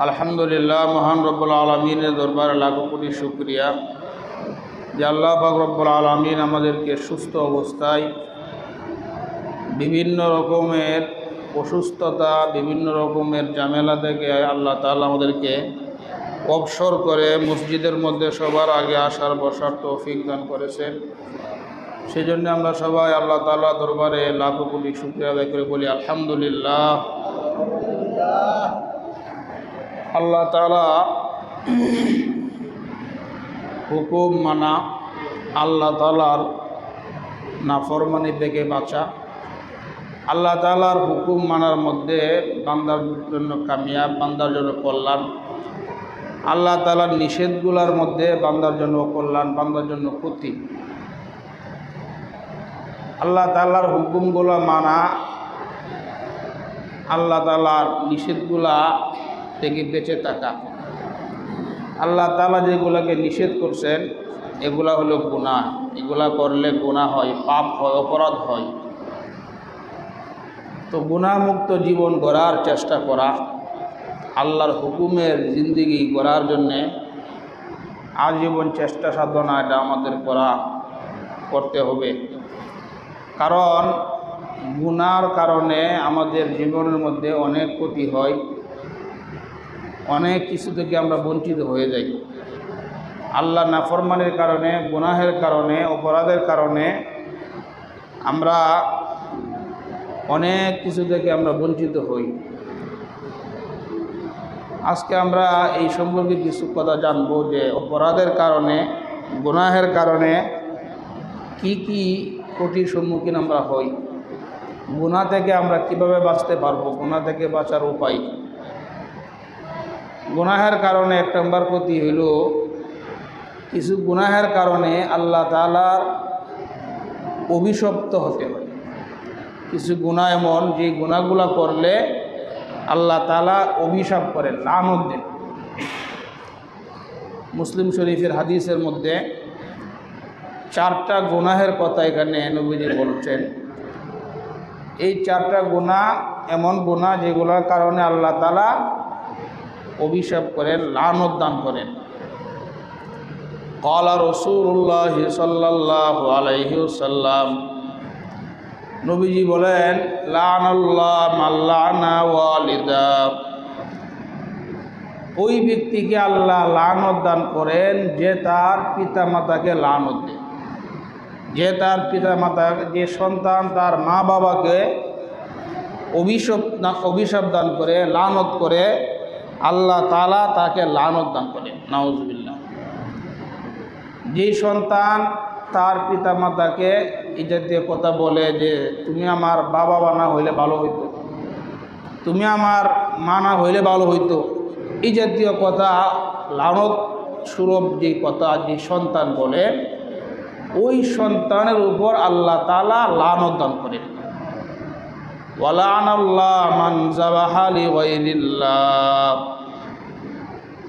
আলহামদুলিল্লাহ, মহান রব্বুল আলমিনের দরবারে লাখো কোটি শুকরিয়া যে আল্লাহ পাক রব্বুল আলমিন আমাদেরকে সুস্থ অবস্থায় বিভিন্ন রকমের অসুস্থতা, বিভিন্ন রকমের ঝামেলা থেকে আল্লাহ তাআলা আমাদেরকে অবসর করে মসজিদের মধ্যে সবার আগে আসার বসার তৌফিক দান করেছেন। সেই জন্য আমরা সবাই আল্লাহ তাআলা দরবারে লাখো কোটি শুকরিয়া আদায় করে বলি আলহামদুলিল্লাহ। আল্লাহ তাআলা হুকুম মানা, আল্লাহ তাআলার নাফরমানি থেকে বাঁচা, আল্লাহ তাআলার হুকুম মানার মধ্যে বান্দার জন্য কামিয়াব, বান্দার জন্য কল্যাণ। আল্লাহ তাআলার নিষেধগুলোর মধ্যে বান্দার জন্য কল্যাণ, বান্দার জন্য ক্ষতি। আল্লাহ তাআলার হুকুমগুলো মানা, আল্লাহ তাআলার নিষেধগুলা থেকে বেঁচে থাকা। আল্লাহ তাআলা যেগুলোকে নিষেধ করছেন এগুলা হলো গুনাহ, এগুলা করলে গুনাহ হয়, পাপ হয়, অপরাধ হয়। তো গুনাহমুক্ত জীবন গড়ার চেষ্টা করা, আল্লাহর হুকুমের জিন্দেগি গড়ার জন্যে আজীবন চেষ্টা সাধনা এটা আমাদের করতে হবে। কারণ গুনার কারণে আমাদের জীবনের মধ্যে অনেক ক্ষতি হয়, অনেক কিছু থেকে আমরা বঞ্চিত হয়ে যাই। আল্লাহ নাফরমানের কারণে, গুনাহের কারণে, অপরাধের কারণে আমরা অনেক কিছু থেকে আমরা বঞ্চিত হই। আজকে আমরা এই সম্পর্কে কিছু কথা জানবো যে অপরাধের কারণে, গুনাহের কারণে কি কি ক্ষতির সম্মুখীন আমরা হই, গুনাহ থেকে আমরা কিভাবে বাঁচতে পারবো, গুনাহ থেকে বাঁচার উপায়। গুনাহের কারণে এক নম্বর ক্ষতি হইল, কিছু গুনাহের কারণে আল্লাহ তাআলার অভিশপ্ত হতে হয়। কিছু গুনাহ এমন যে গুনাহগুলা করলে আল্লাহ তাআলা অভিশাপ করেন, লানত দেন। মুসলিম শরীফের হাদিসের মধ্যে 4টা গুনাহের কথা এখানে নবীজি বলছেন। এই 4টা গুনাহ এমন গুনাহ যেগুলোর কারণে আল্লাহ তাআলা অভিশাপ করেন, লানত দান করেন। ক্বালা রাসূলুল্লাহ সাল্লাল্লাহু আলাইহি ওয়াসাল্লাম, নবীজি বলেন, লানাল্লাহ মান লানা ওয়ালিদা, ওই ব্যক্তিকে আল্লাহ লানত দান করেন যে তার পিতামাতাকে লানত দেয়। যে তার পিতামাতা, যে সন্তান তার মা বাবাকে অভিশাপ দান করে, লানত করে, আল্লাহ তাআলা তাকে লানত দান করেন। নাউজুবিল্লাহ। যেই সন্তান তার পিতামাতাকে এই জাতীয় কথা বলে যে তুমি আমার বাবা না হইলে ভালো হইতো, তুমি আমার মা না হইলে ভালো হইতো, এই জাতীয় কথা, লানত স্বরূপ যে কথা যে সন্তান বলে, ওই সন্তানের উপর আল্লাহ তাআলা লানত দান করেন। ওয়ালানাল্লাহ মান যাবাহা লিগাইরিল্লাহ,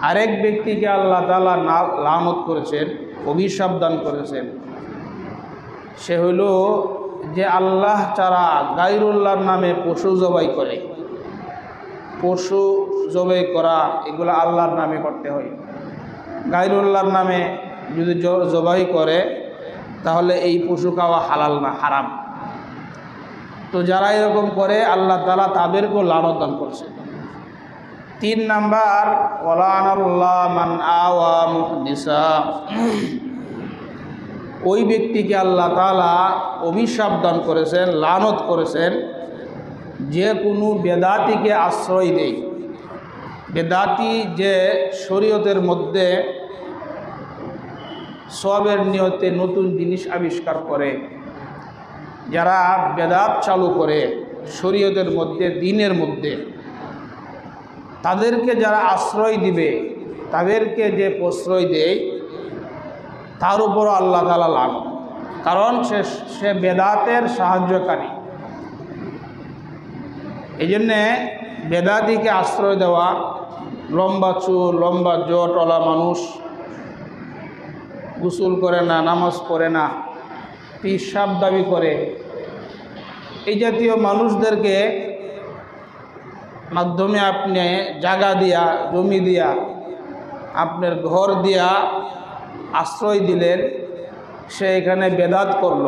আরেক ব্যক্তিকে আল্লাহ তাআলা লানত করেছেন, অভিশাপ দান করেছেন। সে হইল যে আল্লাহ ছাড়া গায়রুল্লাহর নামে পশু জবাই করে। পশু জবাই করা এগুলো আল্লাহর নামে করতে হয়। গায়রুল্লাহর নামে যদি জবাই করে তাহলে এই পশু খাওয়া হালাল না, হারাম। তো যারা এরকম করে আল্লাহ তাআলা তাদেরকেও লানত দান করছে। 3 নাম্বার, ওয়ালানাল্লাহ মান আওয়া মুহদিসা, ওই ব্যক্তিকে আল্লাহ তাআলা অভিশাপ দান করেছেন, লানত করেছেন যে কোনো বেদাতিকে আশ্রয় দেয়। বেদাতি যে শরীয়তের মধ্যে সওয়াবের নিয়তে নতুন জিনিস আবিষ্কার করে, যারা বেদাত চালু করে শরীয়তের মধ্যে, দ্বীনের মধ্যে, তাদেরকে যারা আশ্রয় দিবে, তাদেরকে যে প্রশ্রয় দেয়, তার উপর আল্লাহ তাআলা লানত। কারণ সে বেদাতের সাহায্যকারী। এই জন্যে বেদাতিকে আশ্রয় দেওয়া, লম্বা চুল, লম্বা জটওয়ালা মানুষ, গোসল করে না, নামাজ পড়ে না, পেশাব দাবি করে, এই জাতীয় মানুষদেরকে মাধ্যমে আপনি জায়গা দিয়া, জমি দিয়া, আপনার ঘর দিয়া আশ্রয় দিলেন, সে এখানে বেদাত করল।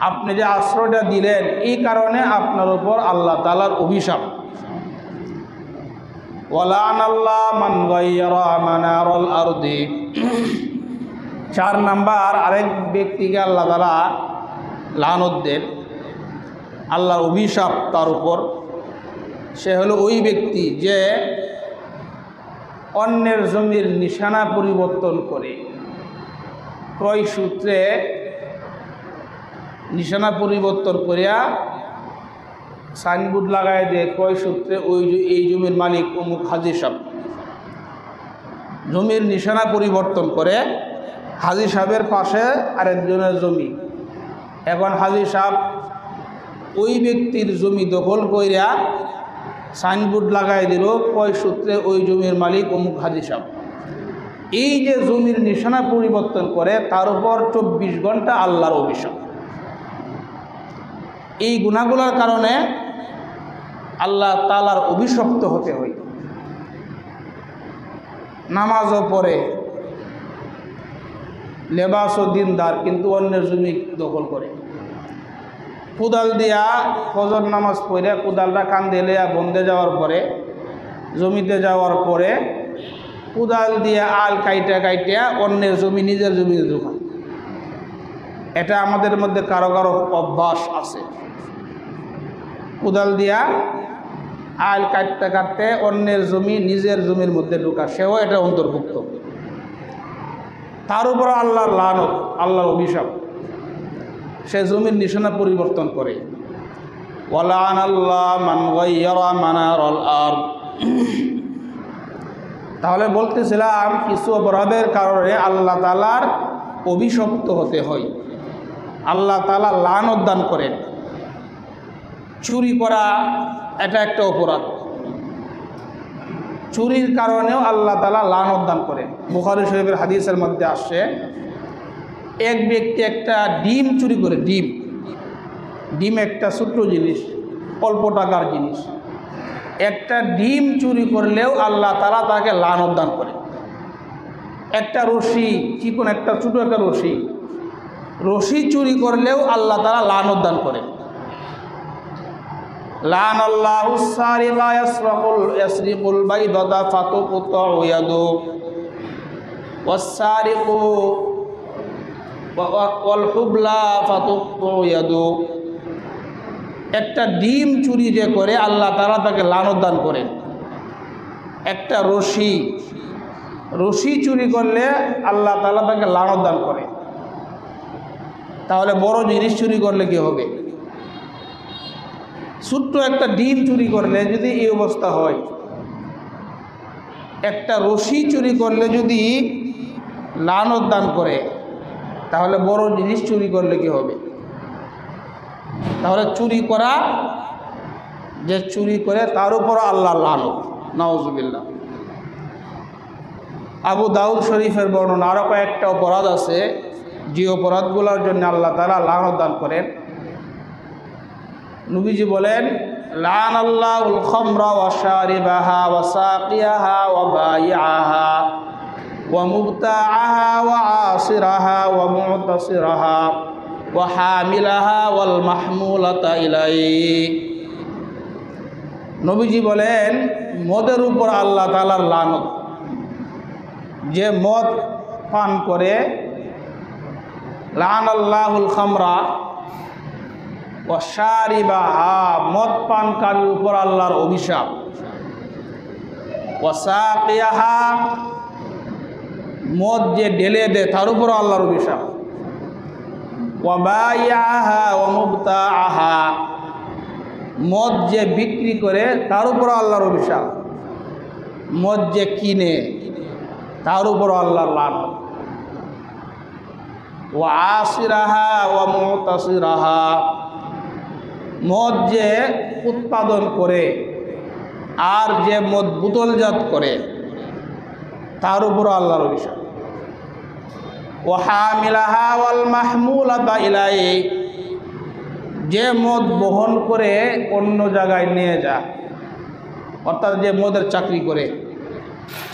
আপনি যে আশ্রয়টা দিলেন এই কারণে আপনার উপর আল্লাহ তাআলার অভিশাপ। ওয়ালানাল্লাহ মান গায়্যারা মানারাল আরদি। 4 নাম্বার, আরেক ব্যক্তিকে আল্লাহ তাআলা লানত দেন, আল্লাহর অভিশাপ তার উপর। সে হলো ওই ব্যক্তি যে অন্যের জমির নিশানা পরিবর্তন করে, ক্রয় সূত্রে নিশানা পরিবর্তন করিয়া সাইনবোর্ড লাগাই দিয়ে ক্রয় সূত্রে এই জমির মালিক অমুক হাজী সাহেব। জমির নিশানা পরিবর্তন করে হাজী সাহেবের পাশে আরেকজনের জমি। এখন হাজী সাহেব ওই ব্যক্তির জমি দখল কইরা সাইনবোর্ড লাগাই দিল, ক্রয় সূত্রে ওই জমির মালিক অমুক হাজী সাহেব। এই যে জমির নিশানা পরিবর্তন করে তার উপর 24 ঘন্টা আল্লাহর অভিশাপ। এই গুনাহগুলোর কারণে আল্লাহ তাআলার অভিশপ্ত হতে হয়। নামাজও পড়ে, লেবাসও দিনদার, কিন্তু অন্যের জমি দখল করে। কোদাল দিয়া ফজর নামাজ পড়ে কোদালটা কান্দে লিয়া বন্ধে যাওয়ার পরে, জমিতে যাওয়ার পরে কোদাল দিয়া আল কাইটা অন্যের জমি নিজের জমিতে ঢোকা। এটা আমাদের মধ্যে কারো কারো অভ্যাস আছে। কোদাল দিয়া আল কাটতে অন্যের জমি নিজের জমির মধ্যে ঢোকা, সেও এটা অন্তর্ভুক্ত। তার উপর আল্লাহর লানত, আল্লাহর অভিশাপ। সে জমির নিশানা পরিবর্তন করে। ওয়ালানাল্লাহ মান গায়্যারা মানারাল আরদ। তাহলে বলতেছিলাম কিছু অপরাধের কারণে আল্লাহ তাআলার অভিশপ্ত হতে হয়, আল্লাহ তাআলা লানত দান করেন। চুরি করা এটা একটা অপরাধ, চুরির কারণেও আল্লাহ তাআলা লানত দান করেন। বুখারী শরীফের হাদিসের মধ্যে আসছে, এক ব্যক্তি একটা ডিম চুরি করে। ডিম একটা ছোট্ট জিনিস, অল্প টাকার জিনিস। একটা ডিম চুরি করলেও আল্লাহ তাআলা তাকে লানত দান করে। একটা রশি, চিকন একটা ছোট একটা রশি চুরি করলেও আল্লাহ তাআলা লানত দান করে। লানাল্লাহু সারিকা ইয়াসরিকুল বাইদাতা ফাতুকতাউ ইয়াদু ওয়াস-সারিকু ওয়াল হুবলা ফাতুকতাউ ইয়াদু। একটা ডিম চুরি যে করে আল্লাহ তাআলা তাকে লানত দান করেন। একটা রশি চুরি করলে আল্লাহ তাআলা তাকে লানত দান করে। তাহলে বড় জিনিস চুরি করলে কি হবে? ছোট্ট একটা ডিম চুরি করলে যদি এই অবস্থা হয়, একটা রশি চুরি করলে যদি লানত দান করে, তাহলে বড় জিনিস চুরি করলে কি হবে? তাহলে চুরি করা, যে চুরি করে তার উপর আল্লাহর লানত, নাউজুবিল্লাহ। আবু দাউদ শরীফের বর্ণনা আরও কয়েকটা অপরাধ আছে যে অপরাধগুলোর জন্য আল্লাহ তাআলা লানত দান করেন। নবীজি বলেন, লানাল্লাহুল খামরা ওয়া শারিবাহা ওয়া সাকিয়াহা ওয়া বাইআহা ওয়া মুবতাআহা ওয়া আসিরাহা ওয়া মু'তাসিরাহা ওয়া হামিলাহা ওয়াল মাহমুলাতা ইলাইহি। নবীজি বলেন, মদের উপর আল্লাহ তাআলার লানত। যে মদ পান করে, লানাল্লাহুল খামরা ওয়া শারিবাহা, মদ পানকারীর উপর আল্লাহর অভিশাপ। ওয়া সাকিয়াহা, মদ যে ঢেলে দেয় তার উপর আল্লাহর অভিশাপ। ওয়া বাইআহা ওয়া মুবতাআহা, মদ যে বিক্রি করে তার উপর আল্লাহর অভিশাপ। মদ যে কিনে তার উপর আল্লাহর লানত। ওয়া আসিরাহা ওয়া মু'তাসিরাহা, মদ যে উৎপাদন করে আর যে মদ বোতলজাত করে তার উপর আল্লাহর অভিশাপ। ওয়া হামিলাহা ওয়াল মাহমুলাতা ইলাইহি, যে মদ বহন করে অন্য জায়গায় নিয়ে যায় অর্থাৎ যে মদের চাকরি করে,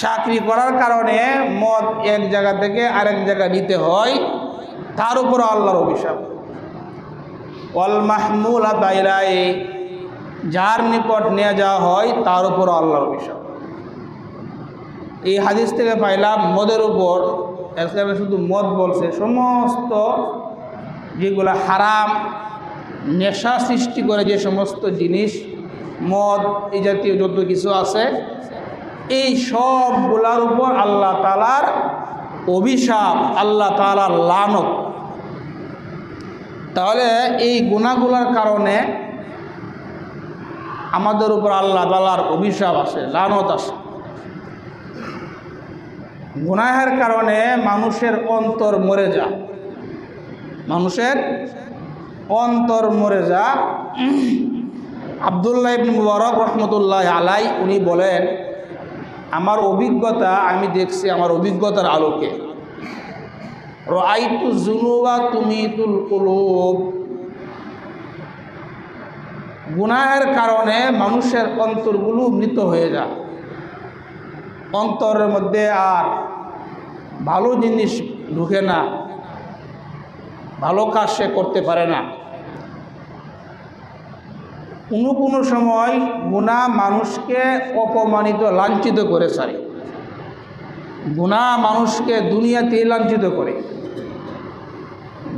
চাকরি করার কারণে মদ এক জায়গা থেকে আরেক জায়গা নিতে হয়, তার উপর আল্লাহর অভিশাপ। ওয়াল মাহমুলাতা ইলাইহি, যার নিকট নিয়ে যাওয়া হয় তার উপর আল্লাহর অভিশাপ। এই হাদিস থেকে পাইলাম মদের উপর, এখানে শুধু মদ বলছে, সমস্ত যেগুলো হারাম নেশা সৃষ্টি করে যে সমস্ত জিনিস, মদ এই জাতীয় যত কিছু আছে, এই সবগুলার উপর আল্লাহ তাআলার অভিশাপ, আল্লাহ তাআলার লানত। তাহলে এই গুনাহগুলোর কারণে আমাদের উপর আল্লাহ তাআলার অভিশাপ আসে, লানত আসে। গুনাহের কারণে মানুষের অন্তর মরে যায়, মানুষের অন্তর মরে যায়। আব্দুল্লাহ ইবনে মুবারক রহমতুল্লাহ আলাইহি উনি বলেন, আমার অভিজ্ঞতা, আমি দেখছি আমার অভিজ্ঞতার আলোকে, রাআইতু যুনুবা তুমিতুল কুলুব, গুনাহের কারণে মানুষের অন্তরগুলো মৃত হয়ে যায়, অন্তরের মধ্যে আর ভালো জিনিস ঢুকে না, ভালো কাজ সে করতে পারে না। কোনো সময় গুনাহ মানুষকে অপমানিত, লাঞ্ছিত করে ছাড়ে। গুনাহ মানুষকে দুনিয়াতেই লাঞ্ছিত করে।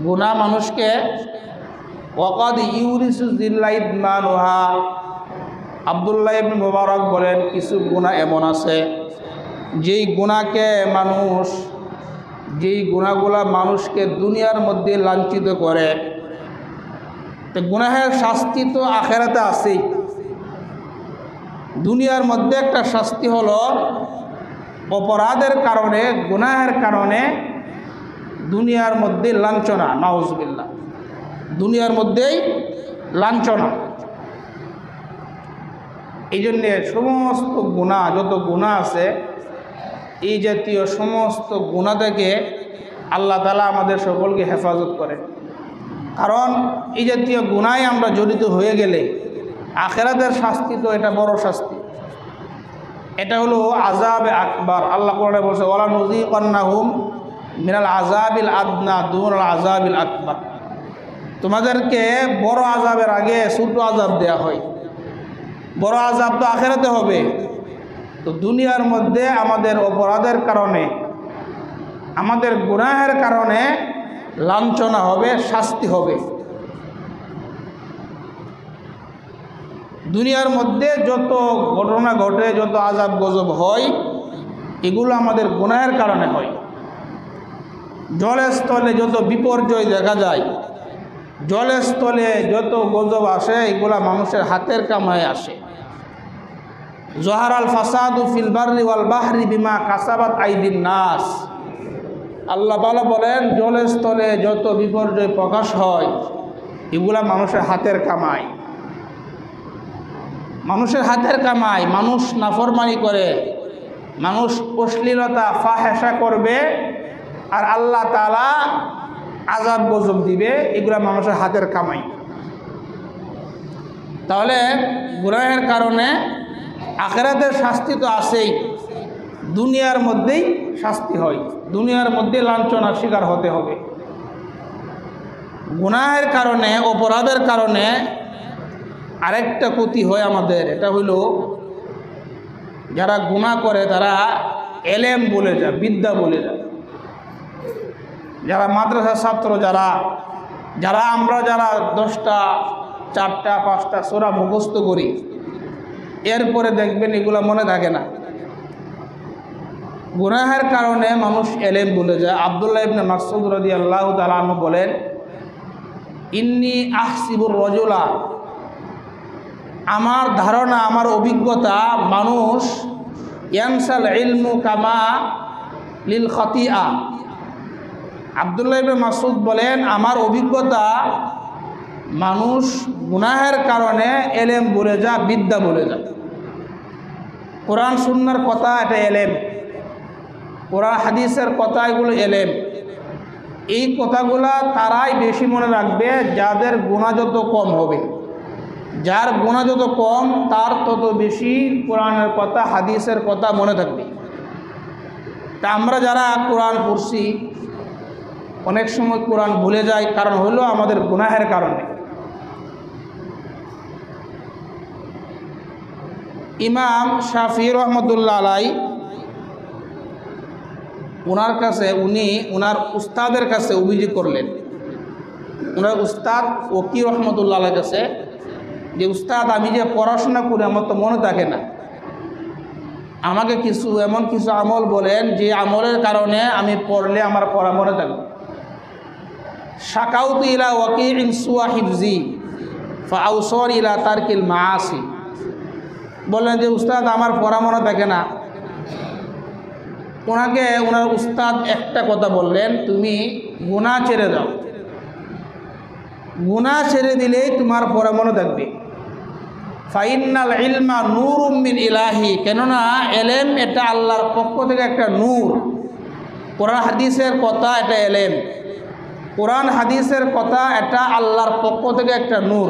গুনাহ মানুষকে ওয়াকাদ ইউরিসু যিল্লা ইদমানুহা, আব্দুল্লাহ ইবনে মুবারক বলেন, কিছু গুনাহ এমন আছে যেই গুনাহগুলা মানুষকে দুনিয়ার মধ্যে লাঞ্ছিত করে। তো গুনাহের শাস্তি তো আখিরাতে আছেই। দুনিয়ার মধ্যে একটা শাস্তি হলো অপরাধের কারণে, গুনাহের কারণে দুনিয়ার মধ্যে লাঞ্ছনা, নাউজুবিল্লাহ, দুনিয়ার মধ্যেই লাঞ্ছনা। এই জন্যে সমস্ত গুনাহ, যত গুনাহ আছে, এই জাতীয় সমস্ত গুনাহ থেকে আল্লাহ তাআলা আমাদের সকলকে হেফাজত করে। কারণ এই জাতীয় গুনাহে আমরা জড়িত হয়ে গেলে আখিরাতের শাস্তি তো এটা বড় শাস্তি, এটা হলো আযাবে আকবার। আল্লাহ কোরআনে বলছে, ওয়ালা নুযীকান্নাহুম মিনাল আযাবিল আদনা দুনাল আযাবিল আকবার, তোমাদেরকে বড় আযাবের আগে ছোট আযাব দেয়া হয়। বড় আযাব তো আখিরাতে হবে, তো দুনিয়ার মধ্যে আমাদের অপরাধের কারণে, আমাদের গুনাহের কারণে লাঞ্ছনা হবে, শাস্তি হবে। দুনিয়ার মধ্যে যত ঘটনা ঘটে, যত আযাব গজব হয়, এগুলো আমাদের গুনাহের কারণে হয়। জলস্থলে যত বিপর্যয় দেখা যায়, জলস্থলে যত গজব আসে, এগুলা মানুষের হাতের কামায় আসে। জহারাল ফাসাদু ফিল বাররি ওয়াল বাহরি বিমা কাসাবাত আইদিন নাস, আল্লাহ তাআলা বলেন, জলস্থলে যত বিপর্যয় প্রকাশ হয়, এগুলা মানুষের হাতের কামাই, মানুষের হাতের কামাই। মানুষ নাফরমানি করে, মানুষ অশ্লীলতা ফাহেশা করবে, আর আল্লাহ তাআলা আযাব গজব দিবে, এগুলা মানুষের হাতের কামাই। তাহলে গুনাহের কারণে আখিরাতের শাস্তি তো আছেই, দুনিয়ার মধ্যেই শাস্তি হয়, দুনিয়ার মধ্যে লাঞ্ছনার শিকার হতে হবে। গুনাহের কারণে, অপরাধের কারণে আরেকটা ক্ষতি হয় আমাদের, এটা হইল যারা গুনাহ করে তারা এলেম বলে যায়, বিদ্যা বলে যায়। যারা মাদ্রাসার ছাত্র, যারা আমরা 10টা 4টা 5টা সূরা মুখস্থ করি, এরপরে দেখবেন এগুলা মনে থাকে না। গুনাহের কারণে মানুষ এলেম ভুলে যায়। আব্দুল্লাহ ইবনে মাসউদ রাদিয়াল্লাহু তাআলা আনহু বলেন, ইন্নী আহসিবুর রাজুলা, আমার ধারণা, আমার অভিজ্ঞতা, মানুষ ইয়ানসাল ইলমু কামা লিল খাতিয়া। আব্দুল্লাহ ইবনে মাসউদ বলেন, আমার অভিজ্ঞতা, মানুষ গুনাহের কারণে এলেম ভুলে যায়, বিদ্যা ভুলে যায়। কোরআন সুন্নাহর কথা এটা এলেম, কোরআন হাদিসের কথা, এগুলো এলেম। এই কথাগুলা তারাই বেশি মনে রাখবে যাদের গুনাহ যত কম হবে, যার গুনাহ যত কম তার তত বেশি কোরআনের কথা হাদিসের কথা মনে থাকবে। তা আমরা যারা কোরআন পড়ছি অনেক সময় কোরআন ভুলে যাই, কারণ হলো আমাদের গুনাহের কারণে। ইমাম শাফি রহমতুল্লাহ আলাই ওনার কাছে ওনার উস্তাদের কাছে অভিযোগ করলেন, ওনার উস্তাদ ওকি রহমতুল্লাহ আলাইর কাছে, যে উস্তাদ আমি যে পড়াশোনা করি আমার তো মনে থাকে না, আমাকে এমন কিছু আমল বলেন যে আমলের কারণে আমি পড়লে আমার পড়া মনে থাকবে। শাকাউতু ইলা ওয়াকিইন সুয়া হিফজি ফাআউসার ইলা তারকিল মাআসি। বললেন যে উস্তাদ আমার পড়া মনে থাকে না। ওনাকে ওনার উস্তাদ একটা কথা বললেন, তুমি গুনাহ ছেড়ে দাও, গুনাহ ছেড়ে দিলেই তোমার পড়া মনে থাকবে। ফাইন্নাল ইলমা নূরুম মিন ইলাহি, কেননা এলেম এটা আল্লাহর পক্ষ থেকে একটা নূর। কোরআন হাদিসের কথা এটা এলেম, কোরআন হাদিসের কথা এটা আল্লাহর পক্ষ থেকে একটা নূর।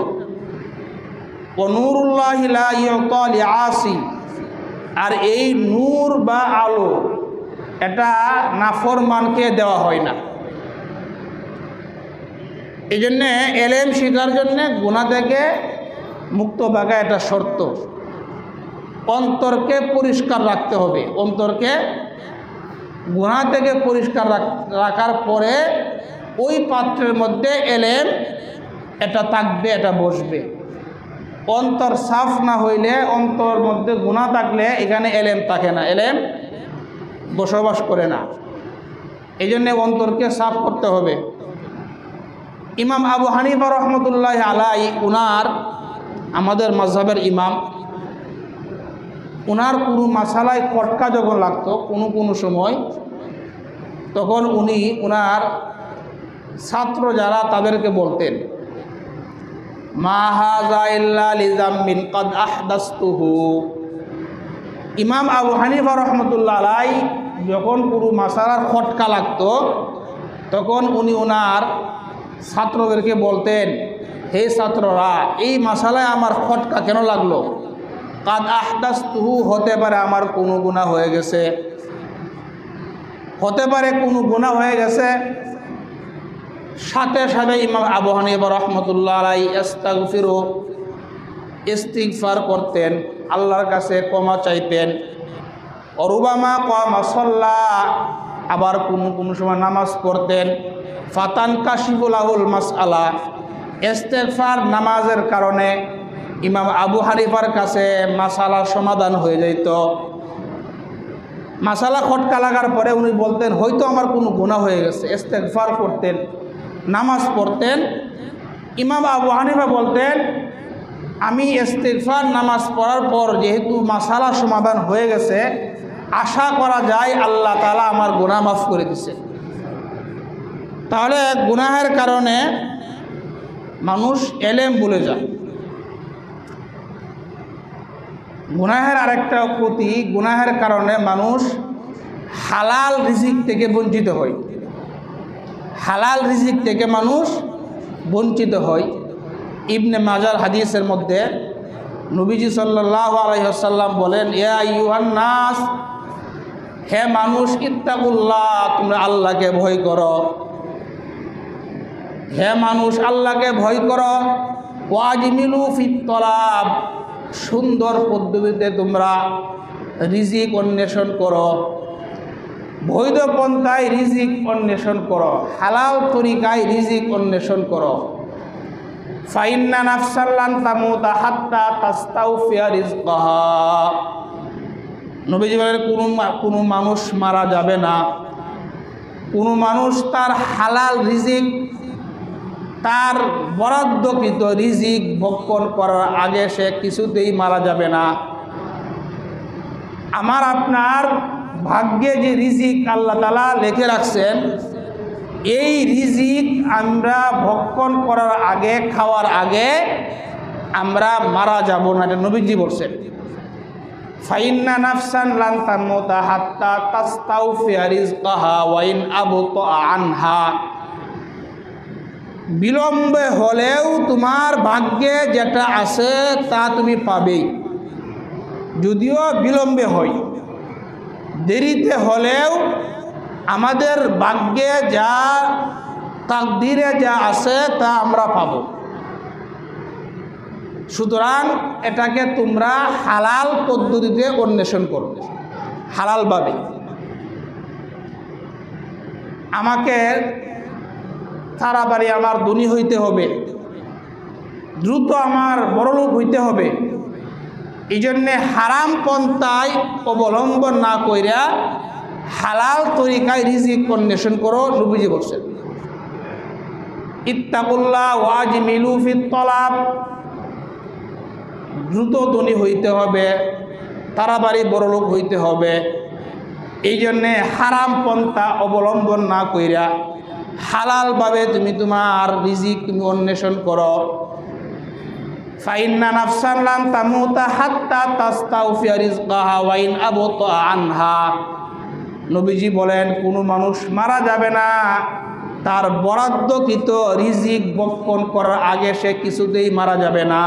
ও নূরুল্লাহি লা ইউতা লিআসি, আর এই নূর বা আলো এটা নাফরমানকে দেওয়া হয় না। এই জন্যে এলেম শেখার জন্যে গুনাহ থেকে মুক্ত থাকা এটা শর্ত। অন্তরকে পরিষ্কার রাখতে হবে, অন্তরকে গুনাহ থেকে পরিষ্কার রাখার পরে ওই পাত্রের মধ্যে এলেম এটা থাকবে, এটা বসবে। অন্তর সাফ না হইলে, অন্তর মধ্যে গুনাহ থাকলে এখানে এলেম থাকে না, এলেম বসবাস করে না। এই জন্যে অন্তরকে সাফ করতে হবে। ইমাম আবু হানিফা রহমতুল্লাহ আলাই আমাদের মাযহাবের ইমাম, ওনার কোনো মাসালায় কটকা যখন লাগতো কোনো সময়, তখন উনি ওনার ছাত্র যারা তাদেরকে বলতেন, মা হাযা ইল্লা লিযামমিন ক্বাদ আহদাসতুহু। ইমাম আবু হানিফা রহমতুল্লাহ আলাই যখন কোনো মাসালার খটকা লাগতো তখন উনি ওনার ছাত্রদেরকে বলতেন, হে ছাত্ররা, এই মাসালায় আমার খটকা কেন লাগলো? কাদ আহদাসতুহু, হতে পারে আমার কোনো গুনাহ হয়ে গেছে, হতে পারে কোনো গুনাহ হয়ে গেছে। সাথে সাথে ইমাম আবু হানিফা রহমতুল্লাহ আলাই ইস্তিগফার করতেন, আল্লাহর কাছে ক্ষমা চাইতেন। অরুবামা ক্বামা সাল্লা, আবার কোনো সময় নামাজ পড়তেন। ফাতান কাশিফুলাহুল মাসআলা, ইস্তিগফার নামাজের কারণে ইমাম আবু হানিফার কাছে মাসালার সমাধান হয়ে যেত। মাসালা খটকা লাগার পরে উনি বলতেন, হয়তো আমার কোনো গুনাহ হয়ে গেছে, ইস্তিগফার করতেন, নামাজ পড়তেন। ইমাম আবু হানিফা বলতেন, আমি ইস্তিগফার নামাজ পড়ার পর যেহেতু মাসালা সমাধান হয়ে গেছে, আশা করা যায় আল্লাহ তাআলা আমার গুনাহ মাফ করে দিছে। তাহলে গুনাহের কারণে মানুষ এলেম ভুলে যায়। গুনাহের আরেকটা ক্ষতি, গুনাহের কারণে মানুষ হালাল রিজিক থেকে বঞ্চিত হয়, হালাল রিজিক থেকে মানুষ বঞ্চিত হয়। ইবনে মাজার হাদিসের মধ্যে নবীজি সাল্লাল্লাহু আলাইহি ওয়াসাল্লাম বলেন, ইয়া আইয়ুহান নাস, হে মানুষ, ইত্তাকুল্লাহ, তোমরা আল্লাহকে ভয় করো। হে মানুষ, আল্লাহকে ভয় করো। ওয়াজমিলু ফিত তলাব, সুন্দর পদ্ধতিতে তোমরা রিজিক অন্বেষণ করো, বৈধ পন্থায় রিজিক অন্বেষণ করো, হালাল তরিকায় রিজিক অন্বেষণ করো। ফাইন্না নাফসান লান তামুতা হাত্তা তাস্তাউফিয়া রিজকাহা, নবীজি বলেন, কোনো মানুষ মারা যাবে না, কোনো মানুষ তার হালাল রিজিক, তার বরাদ্দকৃত রিজিক ভক্ষণ করার আগে সে কিছুতেই মারা যাবে না। আমার আপনার ভাগ্যে যে রিজিক আল্লাহ তাআলা লিখে রাখছেন, এই রিজিক আমরা ভক্ষণ করার আগে, খাওয়ার আগে আমরা মারা যাব না, এটা নবীজি বলছেন। ফাইন্না নাফসান লান তামুতা হাত্তা তাস্তাউফিয়া রিজকাহা ওয়া ইন আবতা আনহা। বিলম্বে হলেও তোমার ভাগ্যে যেটা আছে তা তুমি পাবেই, যদিও বিলম্বে হয়। দেরিতে হলেও আমাদের ভাগ্যে যা তাকদীরে যা আছে তা আমরা পাব। সুতরাং এটাকে তোমরা হালাল পদ্ধতিতে অন্বেষণ করো, হালালভাবে। আমাকে তাড়াতাড়ি আমার ধনী হইতে হবে, দ্রুত আমার বড়লোক হইতে হবে, এই জন্যে হারাম পন্থায় অবলম্বন না কইরা হালাল তরিকায় রিজিক অন্বেষণ করো। নবীজি বলছেন ইত্তাকুল্লাহ ওয়াজমিলু ফিত তলাব, দ্রুত ধনী হইতে হবে, তাড়াতাড়ি বড়লোক হইতে হবে। এই জন্যে হারাম পন্থা অবলম্বন না কইরা হালালভাবে তুমি তোমার রিজিক তুমি অন্বেষণ করো। ফাইন্না নাফসান লান তামুতা হাত্তা তাস্তাউফিয়া রিজকাহা ওয়া ইন আবতা আনহা। নবীজি বলেন কোনো মানুষ মারা যাবে না তার বরাদ্দকৃত রিজিক বক্ষণ করার আগে, সে কিছুতেই মারা যাবে না।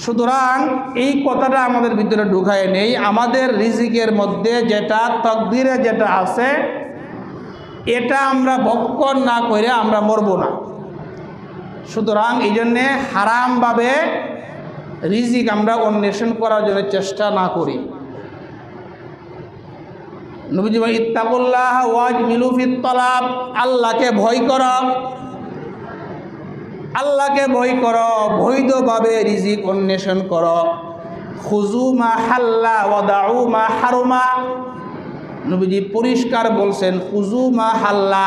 সুতরাং এই কথাটা আমাদের ভিতরে ঢুকায় নেই। আমাদের রিজিকের মধ্যে যেটা তাকদীরে যেটা আছে এটা আমরা ভক্ষণ না করে আমরা মরব না। সুতরাং এই জন্যে হারামভাবে রিজিক আমরা অন্বেষণ করার জন্য চেষ্টা না করি। নবীজি বলেন ইত্তাকুল্লাহ ওয়াজমিলু ফিত তলাব, আল্লাহকে ভয় করো, আল্লাহকে ভয় করো, বৈধভাবে রিজিক অন্বেষণ করো। খুজু মা হাল্লা ওয়া দাউ মা হারুমা। নবীজি পরিষ্কার বলছেন খুজু মা হাল্লা,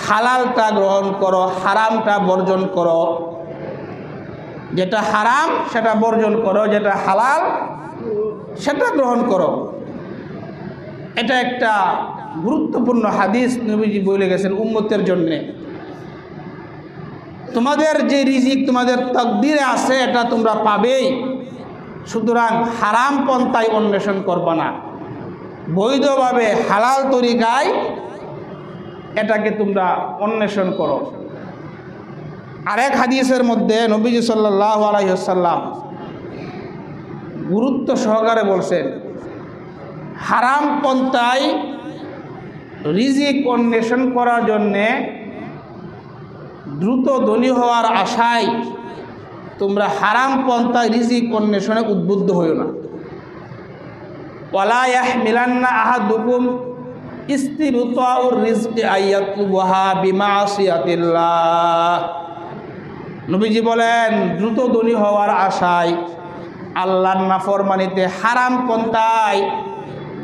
হালালটা গ্রহণ করো, হারামটা বর্জন করো। যেটা হারাম সেটা বর্জন করো, যেটা হালাল সেটা গ্রহণ করো। এটা একটা গুরুত্বপূর্ণ হাদিস নবীজি বলে গেছেন উম্মতের জন্যে। তোমাদের যে রিজিক তোমাদের তাকদীরে আছে এটা তোমরা পাবেই। সুতরাং হারাম পন্থায় অন্বেষণ করবে না, বৈধভাবে হালাল তরিকায় এটাকে তোমরা অন্বেষণ করো। আরেক হাদিসের মধ্যে নবীজি সাল্লাল্লাহু আলাইহি ওয়াসাল্লাম গুরুত্ব সহকারে বলছেন হারাম পন্থায় রিজিক অন্বেষণ করার জন্যে দ্রুত ধনী হওয়ার আশায় তোমরা হারাম পন্থায় রিজিক অন্বেষণে উদ্বুদ্ধ হইও না। ওয়ালা ইয়াহমিলান্না আহাদুকুম ইস্তিবতাউর রিজকি আইয়াতুবহা বিমাসিয়াতিল্লাহ। নবীজি বলেন দ্রুত ধনী হওয়ার আশায় আল্লাহর নাফরমানিতে হারাম পন্থায়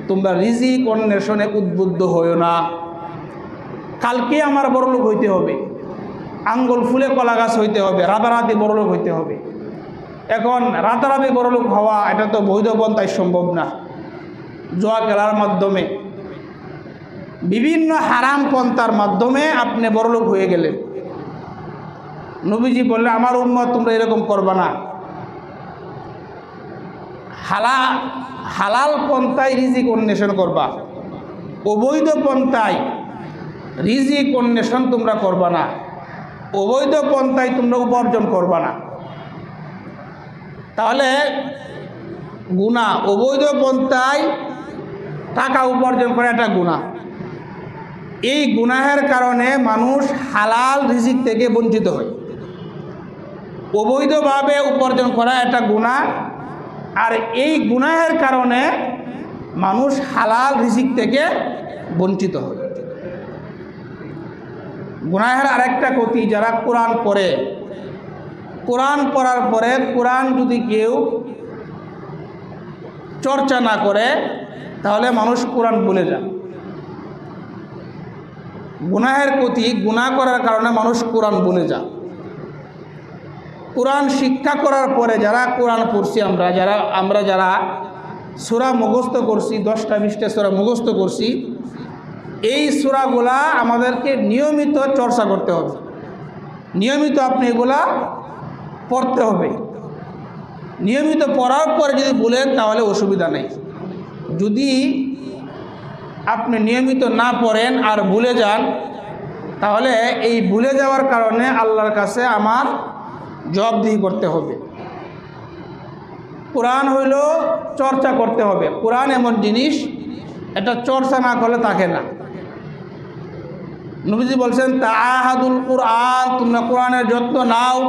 তোমরা রিজিক অন্বেষণে উদ্বুদ্ধ হইও না। কালকে আমার বড়লোক হইতে হবে, আঙ্গুল ফুলে কলা গাছ হইতে হবে, রাতারাতি বড়লোক হইতে হবে। এখন রাতারাতি বড়লোক হওয়া এটা তো বৈধ পন্থায় সম্ভব না। জুয়া খেলার মাধ্যমে, বিভিন্ন হারাম পন্থার মাধ্যমে আপনি বড়লোক হয়ে গেলেন। নবীজি বললে আমার উম্মত তোমরা এরকম করবা না, হালাল পন্থায় রিজিক অন্বেষণ করবা, অবৈধ পন্থায় রিজিক অন্বেষণ তোমরা করবা না, অবৈধ পন্থায় তোমরা উপার্জন করবা না। তাহলে গুনাহ, অবৈধ পন্থায় টাকা উপার্জন করা একটা গুনাহ। এই গুনাহের কারণে মানুষ হালাল রিজিক থেকে বঞ্চিত হয়। অবৈধভাবে উপার্জন করা একটা গুনাহ, আর এই গুনাহের কারণে মানুষ হালাল রিজিক থেকে বঞ্চিত হয়। গুনাহের আরেকটা ক্ষতি, যারা কোরআন পড়ে, কোরআন পড়ার পরে কোরআন যদি কেউ চর্চা না করে তাহলে মানুষ কোরআন ভুলে যায়। গুনাহের ক্ষতি, গুনাহ করার কারণে মানুষ কোরআন ভুলে যায়। কোরআন শিক্ষা করার পরে যারা কোরআন পড়ছি, আমরা যারা সূরা মুখস্থ করছি, 10টা 20টা সূরা মুখস্থ করছি, এই সূরাগুলা আমাদেরকে নিয়মিত চর্চা করতে হবে, নিয়মিত আপনি এগুলা পড়তে হবে। নিয়মিত পড়ার পরে যদি ভুলেন তাহলে অসুবিধা নেই। যদি আপনি নিয়মিত না পড়েন আর ভুলে যান তাহলে এই ভুলে যাওয়ার কারণে আল্লাহর কাছে আমার জবাবদিহি করতে হবে। কোরআন হইল চর্চা করতে হবে। কোরআন এমন জিনিস, এটা চর্চা না করলে থাকে না। নবীজি বলছেন তাআহাদুল কুরআন, তোমরা কোরআনের যত্ন নাও।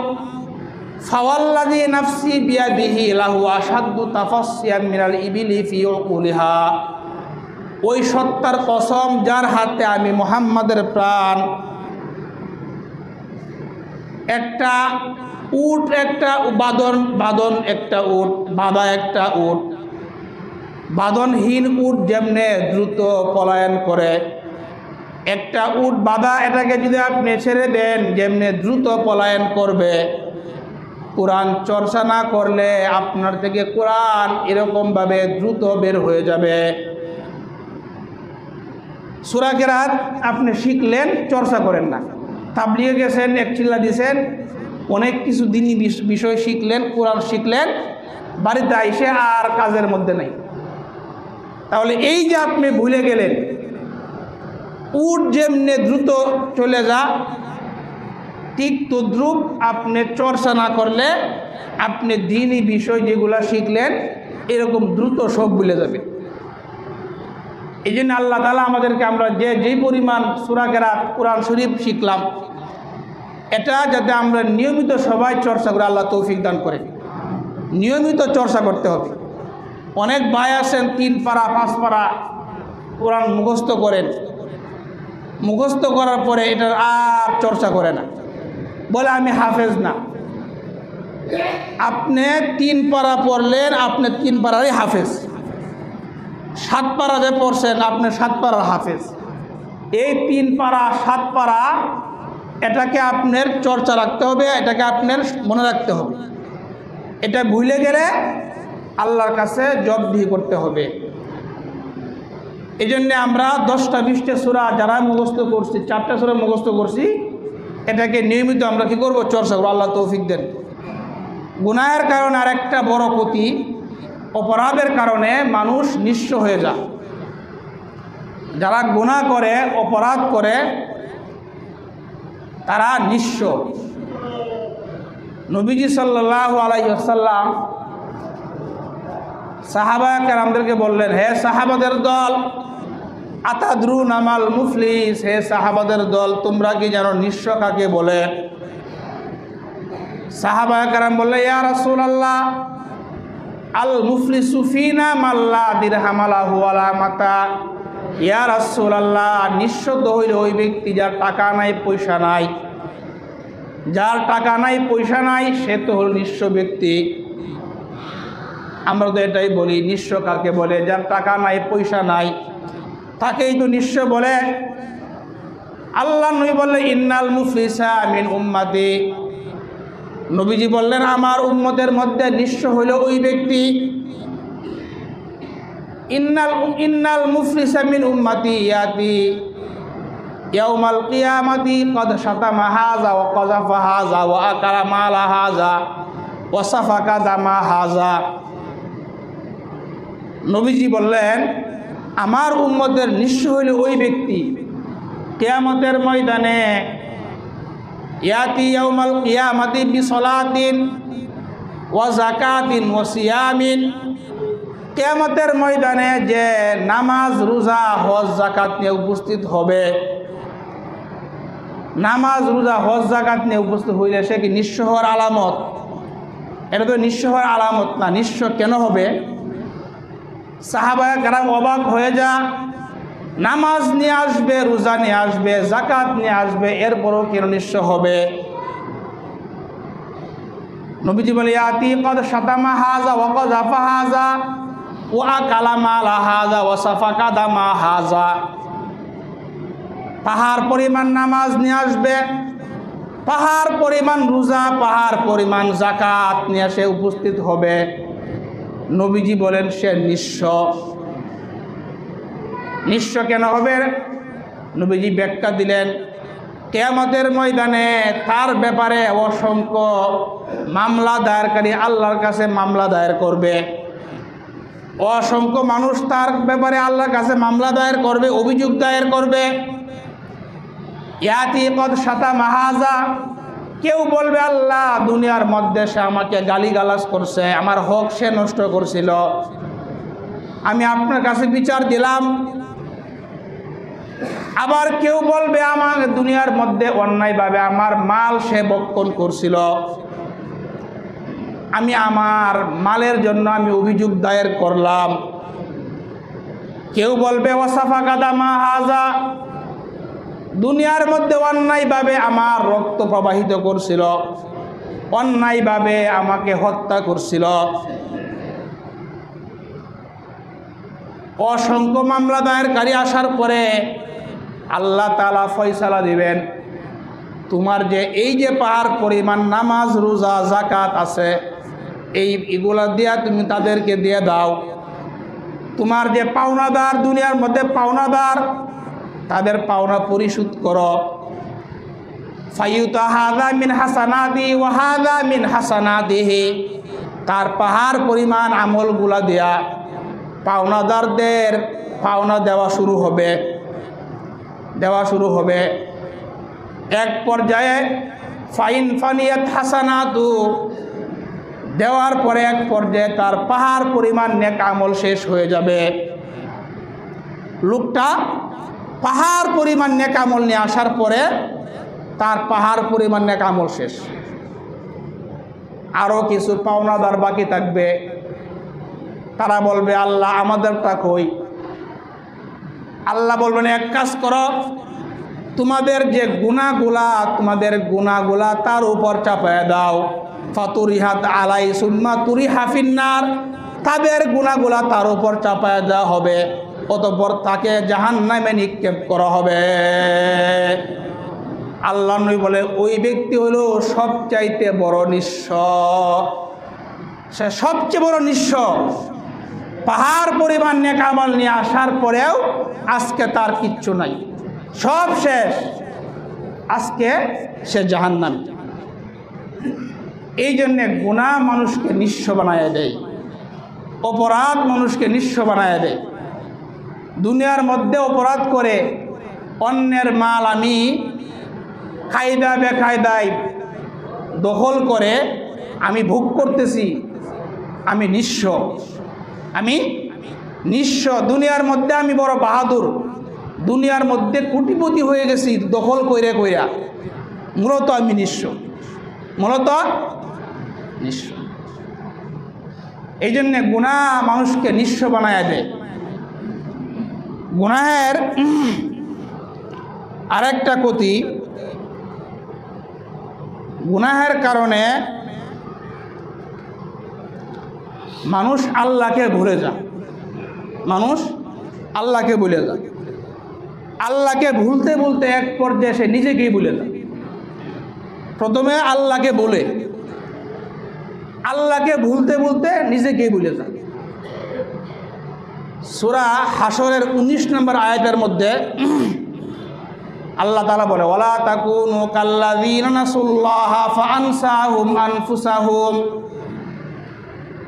ফাওয়াল্লাযী নাফসি বিয়াদিহি লাহু আশাদ্দু তাফাসসিয়াম মিনাল ইবিলি ফি উকুলিহা, ওই সত্তার কসম যার হাতে আমি মুহাম্মাদের প্রাণ, একটা উট, একটা বাদন একটা উট, বাঁধা একটা উট, বাদনহীন উট যেমনে দ্রুত পলায়ন করে, একটা উট বাঁধা এটাকে যদি আপনি ছেড়ে দেন যেমনে দ্রুত পলায়ন করবে। কোরআন চর্চা না করলে আপনার থেকে কোরআন এরকমভাবে দ্রুত বের হয়ে যাবে। সূরা কেরাত আপনি শিখলেন, চর্চা করেন না, তাবলিগে গেছেন, এক চিল্লা দিছেন, অনেক কিছু দিনই বিষয় শিখলেন, কোরআন শিখলেন, বাড়িতে আইসে আর কাজের মধ্যে নাই। তাহলে এই যে আপনি ভুলে গেলেন, উট যেমনে দ্রুত চলে যা, ঠিক তদ্রূপ আপনি চর্চা না করলে আপনি দিনই বিষয় যেগুলা শিখলেন এরকম দ্রুত সব ভুলে যাবে। এই জন্য আল্লাহ তাআলা আমাদেরকে আমরা যেই পরিমাণ সূরা কেরাত কোরআন শরীফ শিখলাম, এটা যাতে আমরা নিয়মিত সবাই চর্চা করে, আল্লাহ তৌফিক দান করে। নিয়মিত চর্চা করতে হবে। অনেক ভাই আছেন 3 পারা 5 পারা কোরআন মুখস্থ করেন, মুখস্থ করার পরে এটা আর চর্চা করে না, বলে আমি হাফেজ না। আপনি 3 পারা পড়লেন, আপনি 3 পারারই হাফেজ। 7 পারা যে পড়ছেন আপনি 7 পারার হাফেজ। এই 3 পারা 7 পারা এটাকে আপনার চর্চা রাখতে হবে, এটাকে আপনার মনে রাখতে হবে। এটা ভুলে গেলে আল্লাহর কাছে জবাবদিহি করতে হবে। এই জন্যে আমরা 10টা 20টা সূরা যারা মুখস্থ করছি, 4টা সূরা মুখস্থ করছি, এটাকে নিয়মিত আমরা কি করব? চর্চা করব। আল্লাহ তৌফিক দেন। গুনাহের কারণে আরেকটা বড় ক্ষতি, অপরাধের কারণে মানুষ নিঃস্ব হয়ে যায়। যারা গুনাহ করে, অপরাধ করে, তারা নিঃস্ব। নবীজি সাল্লাল্লাহু আলাইহি ওয়াসাল্লাম সাহাবায়ে কেরামদেরকে বললেন, হে সাহাবাদের দল, আতাদরুনা মাল মুফলিস, হে সাহাবাদের দল, তোমরা কি জানো নিঃস্ব কাকে বলে? সাহাবায়ে কেরাম বললেন, ইয়া রাসূলুল্লাহ, আল মুফলিসু ফিনা মাল্লা দিরহাম লাহু ওয়ালা মাতা। ইয়া রাসূলুল্লাহ, নিঃস্ব তো হইল ওই ব্যক্তি যার টাকা নাই, পয়সা নাই। যার টাকা নাই, পয়সা নাই, সে তো হল নিঃস্ব ব্যক্তি। আমরা তো এটাই বলি, নিঃস্ব কাকে বলে? যার টাকা নাই, পয়সা নাই, তাকেই তো নিঃস্ব বলে। আল্লাহ নবী বললেন, ইন্নাল মুফলিসা মিন উম্মতি, নবীজি বললেন আমার উম্মতের মধ্যে নিঃস্ব হইল ওই ব্যক্তি। ইন্নাল মুফলিসা মিন উম্মতি ইয়াতি ইয়াউমাল কিয়ামাতি কদ শাতামা হাযা ওয়া কাযাফা হাযা ওয়া আকালা মালা হাযা ওয়া সাফাকা দামা হাযা। নবীজি বললেন আমার উম্মতের নিঃস্ব হইল ওই ব্যক্তি কিয়ামতের ময়দানে, ইয়াতি ইয়াউমাল কিয়ামাতি বিসলাতিন ওয়া যাকাতিন ওয়া সিয়ামিন, কিয়ামতের ময়দানে যে নামাজ, রোজা, হজ, যাকাত নিয়ে উপস্থিত হবে। নামাজ, রোজা, হজ, যাকাত নিয়ে উপস্থিত হইলে সে কি নিঃস্ব হওয়ার আলামত? এটা তো নিঃস্ব হওয়ার আলামত না। নিঃস্ব কেন হবে? সাহাবায়ে কেরাম অবাক হয়ে যা, নামাজ নিয়ে আসবে, রোজা নিয়ে আসবে, যাকাত নিয়ে আসবে, এরপরও কেন নিঃস্ব হবে? নবীজি বলে, ইয়াতি কদ শাতামা হাযা ওয়া কাযাফা হাযা ওয়া আকালা মালা হাযা ওয়া সাফাকা দামা হাযা। পাহাড় পরিমাণ নামাজ নিয়ে আসবে, পাহাড় পরিমাণ রোজা, পাহাড় পরিমাণ যাকাত নিয়ে সে উপস্থিত হবে। নবীজি বলেন সে নিঃস্ব। নিঃস্ব কেন হবে? নবীজি ব্যাখ্যা দিলেন, কিয়ামতের ময়দানে তার ব্যাপারে অসংখ্য মামলা দায়েরকারী আল্লাহর কাছে মামলা দায়ের করবে। অসংখ্য মানুষ তার ব্যাপারে আল্লাহর কাছে মামলা দায়ের করবে, অভিযোগ দায়ের করবে। ইয়াতি কদ শাতামা হাযা, কেউ বলবে আল্লাহ দুনিয়ার মধ্যে সে আমাকে গালিগালাজ করছে, আমার হক সে নষ্ট করছিল, আমি আপনার কাছে বিচার দিলাম। আবার কেউ বলবে আমার দুনিয়ার মধ্যে অন্যায়ভাবে আমার মাল সে বক্ষণ করছিল, আমি আমার মালের জন্য আমি অভিযোগ দায়ের করলাম। কেউ বলবে ওয়াসাফা কাদামা হাযা, দুনিয়ার মধ্যে অন্যায়ভাবে আমার রক্ত প্রবাহিত করছিল, অন্যায়ভাবে আমাকে হত্যা করছিল। অসংখ্য মামলা দায়েরকারী আসার পরে আল্লাহ তাআলা ফয়সালা দিবেন, তোমার যে এই যে পাহাড় পরিমাণ নামাজ রোজা যাকাত আছে, এইগুলা দিয়া তুমি তাদেরকে দিয়ে দাও। তোমার যে পাওনাদার দুনিয়ার মধ্যে পাওনাদার, তাদের পাওনা পরিশোধ করো। ফায়ুতা হাযা মিন হাসানাতি ওয়া হাযা মিন হাসানাতিহি, তার পাহাড় পরিমাণ আমলগুলা দেয়া পাওনাদারদের পাওনা দেওয়া শুরু হবে। এক পর্যায়ে ফাইন ফানিয়াত হাসানাতু, দেওয়ার পরে এক পর্যায়ে তার পাহাড় পরিমাণ নেক আমল শেষ হয়ে যাবে। লোকটা পাহাড় পরিমাণ নেক আমল নিয়ে আসার পরে তার পাহাড় পরিমাণ নেক আমল শেষ, আরও কিছু পাওনাদার বাকি থাকবে। তারা বলবে আল্লাহ আমাদেরটা কই? আল্লাহ বলবেন এক কাজ করো, তোমাদের যে গুনাহগুলা তার উপর চাপায় দাও। ফাতুরিহাত আলাই সুম্মা তুরিহা ফিন্নার, তাদের গুনাহগুলা তার উপর চাপায় দেওয়া হবে, অতঃপর তাকে জাহান্নামে নিক্ষেপ করা হবে। আল্লাহ নবী বলে ওই ব্যক্তি হলো সবচাইতে বড় নিঃস্ব, সে সবচেয়ে বড় নিঃস্ব। পাহাড় পরিমাণ নেক আমল নিয়ে আসার পরেও আজকে তার কিচ্ছু নাই, সব শেষ, আজকে সে জাহান্নামী। এই জন্যে গুনাহ মানুষকে নিঃস্ব বানায় দেয়, অপরাধ মানুষকে নিঃস্ব বানায় দেয়। দুনিয়ার মধ্যে অপরাধ করে অন্যের মাল আমি কায়দা বেকায়দায় দখল করে আমি ভোগ করতেছি, আমি নিঃস্ব। দুনিয়ার মধ্যে আমি বড় বাহাদুর, দুনিয়ার মধ্যে কোটিপতি হয়ে গেছি দখল কইরা, মূলত আমি নিঃস্ব। এই জন্যে গুনাহ মানুষকে নিঃস্ব বানায় দেয়। গুনাহের আরেকটা ক্ষতি, গুনাহের কারণে মানুষ আল্লাহকে ভুলে যায়। আল্লাহকে ভুলতে এক পর্যায়ে সে নিজেকেই ভুলে যায়। প্রথমে আল্লাহকে ভুলতে নিজেকেই ভুলে যায়। সূরা হাশরের 19 নম্বর আয়াতের মধ্যে আল্লাহ তাআলা বলে ওয়ালা তাকুনু কাল্লাযীনা নাসুল্লাহা ফাআনসাহুম আনফুসাহুম,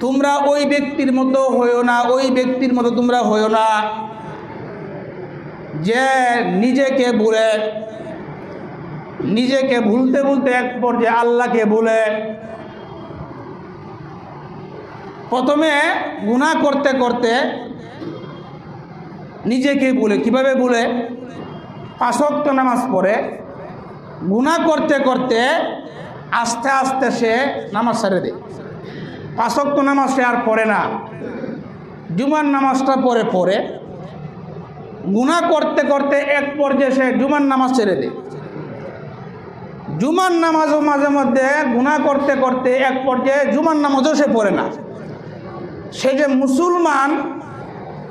তোমরা ওই ব্যক্তির মতো হইও না, যে নিজেকে ভুলতে এক পর্যায়ে আল্লাহকে ভুলে। প্রথমে গুনাহ করতে নিজেকে ভুলে। কিভাবে ভুলে? 5 ওয়াক্ত নামাজ পড়ে, গুনাহ করতে আস্তে সে নামাজ ছেড়ে দেয়। 5 ওয়াক্ত নামাজ সে আর পড়ে না, জুমার নামাজটা পড়ে গুনাহ করতে এক পর্যায়ে সে জুমার নামাজ ছেড়ে দেয়। জুমার নামাজও মাঝে মধ্যে গুনাহ করতে এক পর্যায়ে জুমার নামাজও সে পড়ে না। সে যে মুসলমান,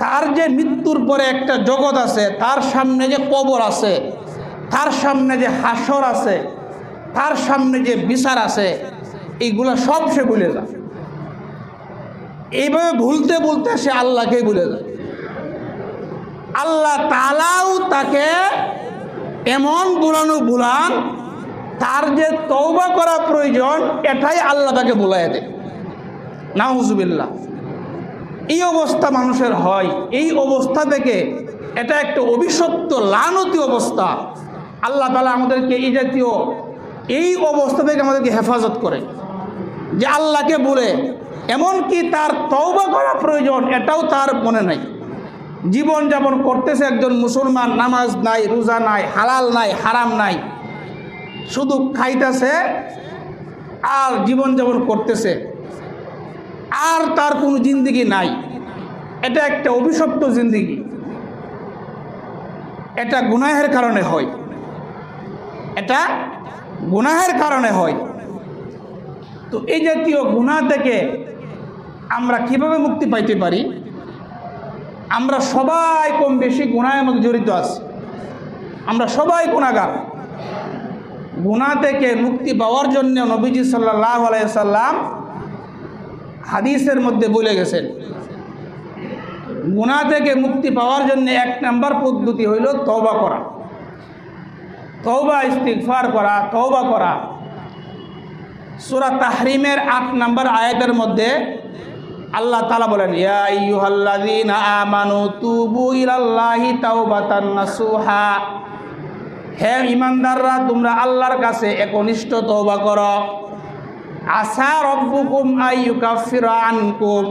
তার যে মৃত্যুর পরে একটা জগৎ আছে, তার সামনে যে কবর আছে, তার সামনে যে হাসর আছে, তার সামনে যে বিচার আছে, এইগুলা সব সে ভুলে যায়। এইভাবে ভুলতে সে আল্লাহকেই ভুলে যায়। আল্লাহ তাআলাও তাকে এমন ভুলান, তার যে তওবা করা প্রয়োজন এটাই আল্লাহ তাকে ভুলাইয়া দেয়। নাউজুবিল্লাহ। এই অবস্থা মানুষের হয়। এই অবস্থা থেকে এটা একটা অভিশপ্ত লানতি অবস্থা। আল্লাহ তাআলা আমাদেরকে এই অবস্থা থেকে আমাদেরকে হেফাজত করে, যে আল্লাহকে বলে এমনকি তার তওবা করা প্রয়োজন এটাও তার মনে নাই। জীবন যাপন করতেছে একজন মুসলমান, নামাজ নাই, রোজা নাই, হালাল নাই, হারাম নাই, শুধু খাইতেছে আর জীবন যাপন করতেছে, আর তার কোনো জিন্দেগি নাই। এটা একটা অভিশপ্ত জিন্দেগি। এটা গুনাহের কারণে হয়, এটা গুনাহের কারণে হয়। তো এই জাতীয় গুনাহ থেকে আমরা কিভাবে মুক্তি পাইতে পারি? আমরা সবাই কম বেশি গুনাহের মধ্যে জড়িত আছি, আমরা সবাই গুনাহগার। গুনাহ থেকে মুক্তি পাওয়ার জন্য নবীজি সাল্লাল্লাহু আলাইহি সাল্লাম হাদিসের মধ্যে বলে গেছেন, গুনাহ থেকে মুক্তি পাওয়ার জন্য 1 নম্বর পদ্ধতি হইল তওবা করা, তওবা ইস্তিগফার করা, তওবা করা। সূরা তাহরিমের 8 নম্বর আয়াতের মধ্যে আল্লাহ তাআলা বলেন, ইয়া আইয়ুহাল্লাযীনা আমানু তুবু ইলাল্লাহি তাওবাতান নাসুহা, হে ঈমানদাররা তোমরা আল্লাহর কাছে একনিষ্ঠ তওবা করো। আসা রব্বুকুম আইয়ুকাফিরা আনকুম,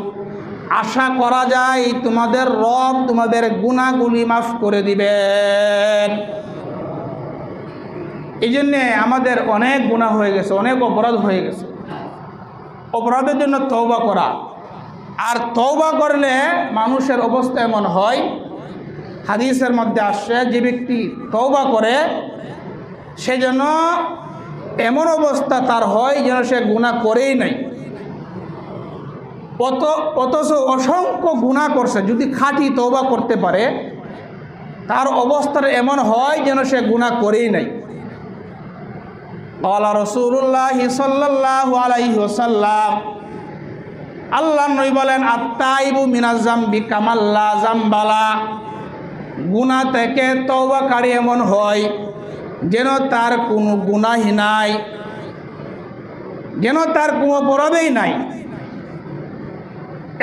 আশা করা যায় তোমাদের রব তোমাদের গুনাহগুলি মাফ করে দিবেন। এই জন্যে আমাদের অনেক গুনাহ হয়ে গেছে, অনেক অপরাধ হয়ে গেছে। অপরাধের জন্য তওবা করা, আর তওবা করলে মানুষের অবস্থা এমন হয়, হাদিসের মধ্যে আসছে যে ব্যক্তি তওবা করে সে যেন এমন অবস্থা তার হয় যেন সে গুনাহ করেই নাই, অথচ অসংখ্য গুনাহ করছে। যদি খাঁটি তওবা করতে পারে তার অবস্থাটা এমন হয় যেন সে গুনাহ করেই নাই। ক্বালা রাসূলুল্লাহ সাল্লাল্লাহু আলাইহি ওয়াসাল্লাম, আল্লাহ নবী বলেন, আত-তাইবু মিনাজ যামবি কামান লা যামবালা, গুনাহ থেকে তওবাকারী এমন হয় যেন তার কোনো গুনাহই নাই, যেন তার কোনো অপরাধই নাই।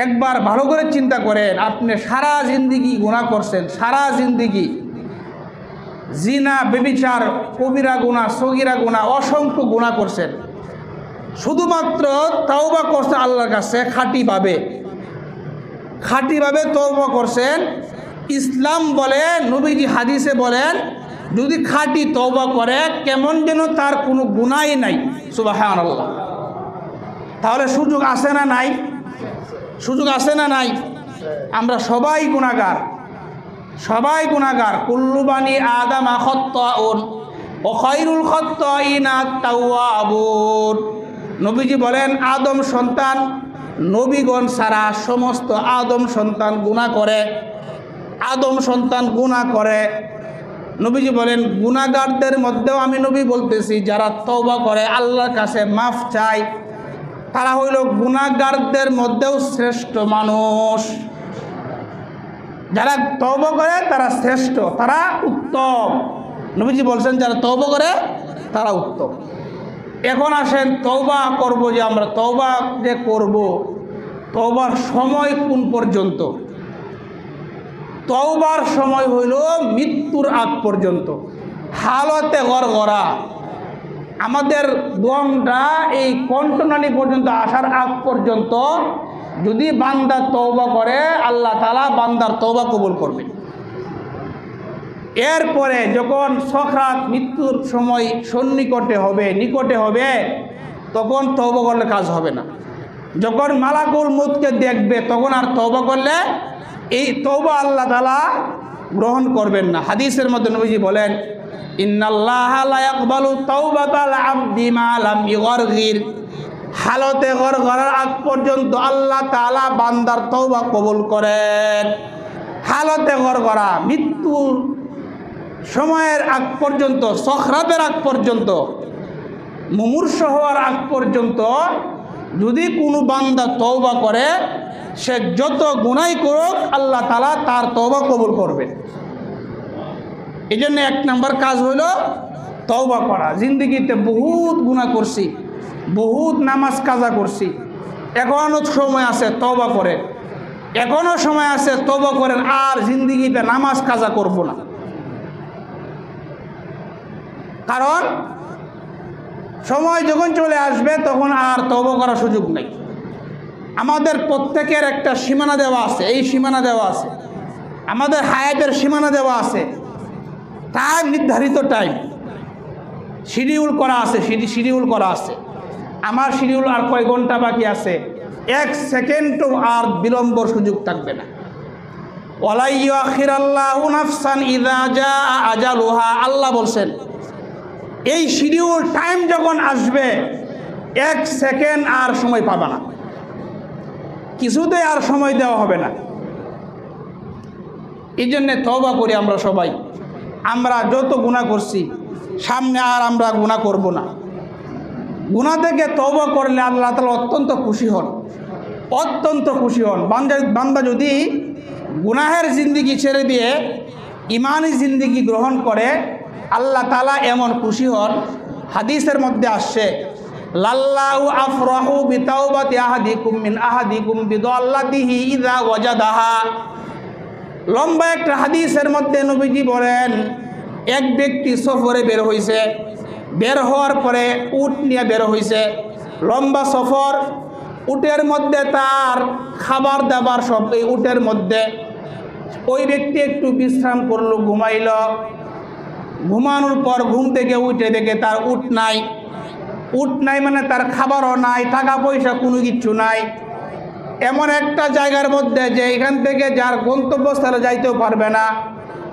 একবার ভালো করে চিন্তা করেন, আপনি সারা জিন্দেগি গুনাহ করছেন, সারা জিন্দেগি জিনা, ব্যভিচার, কবিরা গুনাহ, সগীরা গুনাহ, অসংখ্য গুনাহ করছেন, শুধুমাত্র তওবা করছেন আল্লাহর কাছে খাঁটিভাবে তওবা করছেন। ইসলাম বলে, নবীজি হাদিসে বলেন, যদি খাঁটি তওবা করে কেমন যেন তার কোনো গুনাহই নাই। সুবহানাল্লাহ। তাহলে সুযোগ আছে না নাই? সুযোগ আছে না নাই? আমরা সবাই গুনাহগার, সবাই গুনাহগার। কুল্লু বানি আদামা খাত্তাউন ওয়া খায়রুল খাত্তাইনা আত-তাওয়াবুন। নবীজি বলেন, আদম সন্তান, নবীগণ ছাড়া সমস্ত আদম সন্তান গুনাহ করে, আদম সন্তান গুনাহ করে। নবীজি বলেন, গুনাহগারদের মধ্যেও আমি নবী বলতেছি যারা তওবা করে আল্লাহর কাছে মাফ চায়, তারা হইল গুনাহগারদের মধ্যেও শ্রেষ্ঠ মানুষ। যারা তওবা করে তারা শ্রেষ্ঠ, তারা উত্তম। নবীজি বলছেন যারা তওবা করে তারা উত্তম। এখন আসেন তওবা করব, যে আমরা তওবা যে করব, তওবার সময় কোন পর্যন্ত? তওবার সময় হইল মৃত্যুর আগ পর্যন্ত, হালতে গড়গড়া। আমাদের দমটা এই কণ্ঠনালী পর্যন্ত আসার আগ পর্যন্ত যদি বান্দা তওবা করে, আল্লাহ তাআলা বান্দার তওবা কবুল করবে। এরপরে যখন সখরাত, মৃত্যুর সময় নিকটে হবে, তখন তওবা করলে কাজ হবে না। যখন মালাকুল মউতকে দেখবে তখন আর তওবা করলে এই তওবা আল্লাহ তাআলা গ্রহণ করবেন না। হাদিসের মধ্যে নবীজি বলেন, ইন্নাল্লাহা লা ইয়াকবালু তাওবাতাল আবদি মা লাম ইগরগির, হালতে গড়গড়ার আগ পর্যন্ত আল্লাহ তাআলা বান্দার তওবা কবুল করেন। হালতে গড়গড়া, মৃত্যুর সময়ের আগ পর্যন্ত, সখরাতের আগ পর্যন্ত, মুমূর্ষ হওয়ার আগ পর্যন্ত যদি কোনো বান্দা তওবা করে, সে যত গুনাহ করুক আল্লাহ তাআলা তার তওবা কবুল করবেন। এই জন্য 1 নম্বর কাজ হইল তওবা করা। জিন্দগিতে বহুত গুনাহ করছি, বহুত নামাজ কাজা করছি, এখনও সময় আছে তওবা করেন, এখনও সময় আছে তওবা করেন, আর জিন্দগিতে নামাজ কাজা করব না। কারণ সময় যখন চলে আসবে তখন আর তওবা করার সুযোগ নেই। আমাদের প্রত্যেকের একটা সীমানা দেওয়া আছে, এই সীমানা দেওয়া আছে, আমাদের হায়াতের সীমানা দেওয়া আছে, টাইম, নির্ধারিত টাইম শিডিউল করা আছে, শিডিউল করা আছে। আমার শিডিউল আর কয় ঘন্টা বাকি আছে, 1 সেকেন্ডও আর বিলম্বর সুযোগ থাকবে না। ওয়ালা ইউআখিরাল্লাহু নাফসান ইযা জাআ আজালুহা, আল্লাহ বলছেন এই শিডিউল টাইম যখন আসবে 1 সেকেন্ড আর সময় পাবা না, কিছুতেই আর সময় দেওয়া হবে না। এই জন্যে তওবা করি আমরা সবাই। আমরা যত গুনাহ করছি সামনে আর আমরা গুনাহ করব না। গুনাহ থেকে তওবা করলে আল্লাহ তাআলা অত্যন্ত খুশি হন, অত্যন্ত খুশি হন। বান্দা যদি গুনাহের জিন্দেগি ছেড়ে দিয়ে ইমানি জিন্দেগি গ্রহণ করে আল্লাহ তাআলা এমন খুশি হন। হাদিসের মধ্যে আসছে লাল্লাহু আফরাহু বিতাওবাতি আহাদিকুম মিন আহাদিকুম বিদাল্লাতিহি ইযা ওয়াজাদাহা। লম্বা একটা হাদিসের মধ্যে নবীজি বলেন, এক ব্যক্তি সফরে বের হয়েছে, বের হওয়ার পরে উট নিয়ে বের হয়েছে, লম্বা সফর, উটের মধ্যে তার খাবার দাবার সব এই উটের মধ্যে। ওই ব্যক্তি একটু বিশ্রাম করলো, ঘুমাইল। ঘুমানোর পর ঘুম থেকে উঠে দেখে তার উট নাই। উট নাই মানে তার খাবারও নাই, টাকা পয়সা কোনো কিচ্ছু নাই। এমন একটা জায়গার মধ্যে যে এখান থেকে যার গন্তব্যস্থলে যাইতেও পারবে না,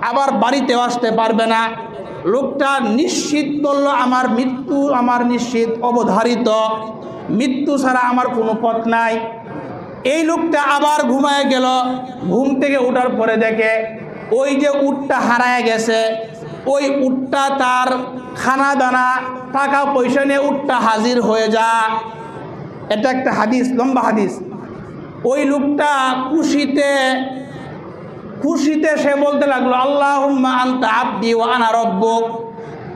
আবার বাড়িতেও আসতে পারবে না। লোকটা নিশ্চিত বলল আমার মৃত্যু, আমার নিশ্চিত অবধারিত, মৃত্যু ছাড়া আমার কোনো পথ নাই। এই লোকটা আবার ঘুমায় গেল। ঘুম থেকে ওঠার পরে দেখে ওই যে উটটা হারায় গেছে, ওই উটটা তার খানা দানা টাকা পয়সা নিয়ে উটটা হাজির হয়ে যা। এটা একটা হাদিস, লম্বা হাদিস। ওই লোকটা খুশিতে সে বলতে লাগলো আল্লাহুম্মা আনতা আবদি ওয়া আনা রব্বুক।